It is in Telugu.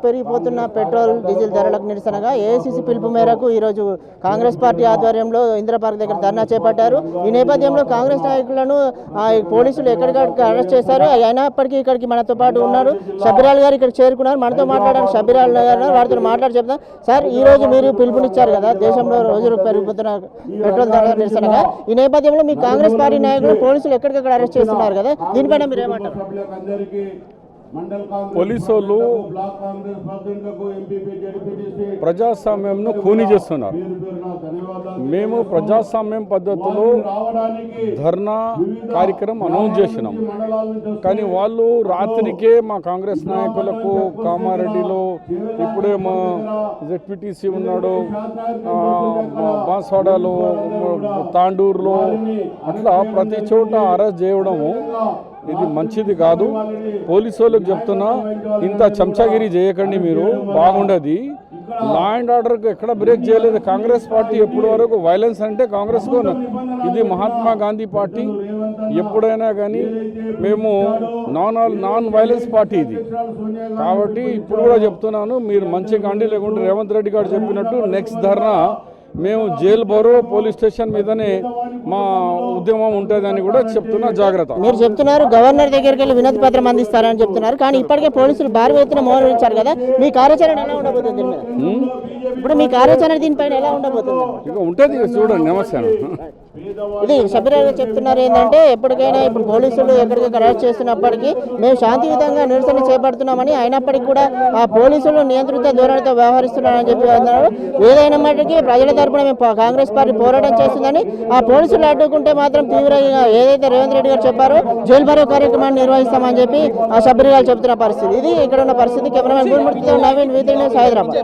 పెరిగిపోతున్న పెట్రోల్ డీజిల్ ధరలకు నిరసనగా ఏఐసీసీ పిలుపు మేరకు ఈరోజు కాంగ్రెస్ పార్టీ ఆధ్వర్యంలో ఇందిరా పార్క్ దగ్గర ధర్నా చేపట్టారు। ఈ నేపథ్యంలో కాంగ్రెస్ నాయకులను పోలీసులు ఎక్కడికక్కడ అరెస్ట్ చేశారు। అయినప్పటికీ ఇక్కడికి మనతో పాటు ఉన్నారు షబీరాల్ గారు, ఇక్కడ చేరుకున్నారు। మనతో మాట్లాడారు షబీరాల్ గారు, వారితో మాట్లాడి చెప్తాం। సార్, ఈ రోజు మీరు పిలుపునిచ్చారు కదా దేశంలో రోజు పెరిగిపోతున్న పెట్రోల్ ధరల నిరసనగా, ఈ నేపథ్యంలో మీ కాంగ్రెస్ పార్టీ నాయకులు పోలీసులు ఎక్కడికక్కడ అరెస్ట్ చేస్తున్నారు కదా, దీనిపైన మీరు ఏమంటారు? పోలీసులు ప్రజాస్వామ్యంను ఖూనీ చేస్తున్నారు। మేము ప్రజాస్వామ్యం పద్ధతిలో ధర్నా కార్యక్రమం అనౌన్స్ చేసినాం, కానీ వాళ్ళు రాత్రికే మా కాంగ్రెస్ నాయకులకు కామారెడ్డిలో ఇప్పుడే మా జెడ్పీటీసీ ఉన్నాడు, బాన్స్వాడలో, తాండూరులో, అట్లా ప్రతి చోట అరెస్ట్ చేయడము ఇది మంచిది కాదు। పోలీసు వాళ్ళకి చెప్తున్నా, ఇంత చెంచాగిరి చేయకండి, మీరు బాగుండదు। లా అండ్ ఆర్డర్కు ఎక్కడ బ్రేక్ చేయలేదు కాంగ్రెస్ పార్టీ ఎప్పటి వరకు। వైలెన్స్ అంటే కాంగ్రెస్కు ఇది మహాత్మా గాంధీ పార్టీ, ఎప్పుడైనా కానీ మేము నాన్ వైలెన్స్ పార్టీ ఇది కాబట్టి ఇప్పుడు కూడా చెప్తున్నాను, మీరు మంచిగా కండి, లేకుంటే రేవంత్ రెడ్డి గారు చెప్పినట్టు నెక్స్ట్ ధర్నా మేము జైల్ బోరో పోలీస్ స్టేషన్ మీదనే మా ఉద్యమం ఉంటుందని కూడా చెప్తున్నా, జాగ్రత్త। మీరు చెప్తున్నారు గవర్నర్ దగ్గరికి వెళ్ళి వినతి పత్రం అందిస్తారని చెప్తున్నారు, కానీ ఇప్పటికే పోలీసులు భారీ ఎత్తున మోహరించారు కదా, మీ కార్యాచరణ ఎలా ఉండబోతుంది? ఇప్పుడు మీ కార్యాచరణ దీనిపైన ఎలా ఉండబోతుంది? ఇక ఉంటుంది, చూడండి। నమస్తే। ఇది షబీరాల్ గారు చెప్తున్నారు ఏంటంటే, ఎప్పటికైనా ఇప్పుడు పోలీసులు ఎక్కడికక్కడ అరెస్ట్ చేస్తున్నప్పటికీ మేము శాంతియుతంగా నిరసన చేపడుతున్నామని, అయినప్పటికీ కూడా ఆ పోలీసులు నియంత్రిత ధోరణితో వ్యవహరిస్తున్నారని చెప్పి అన్నారు। ఏదైనప్పటికీ ప్రజల తరపున మేము కాంగ్రెస్ పార్టీ పోరాటం చేస్తుందని, ఆ పోలీసులు అడ్డుకుంటే మాత్రం తీవ్రంగా ఏదైతే రేవంత్ రెడ్డి గారు చెప్పారో జైలు భరో కార్యక్రమాన్ని నిర్వహిస్తామని చెప్పి ఆ షబీరాల్ చెప్తున్న పరిస్థితి ఇది। ఇక్కడ ఉన్న పరిస్థితి కెమెరామెన్ గురుమూర్తితో నవీన్, V3 న్యూస్, హైదరాబాద్।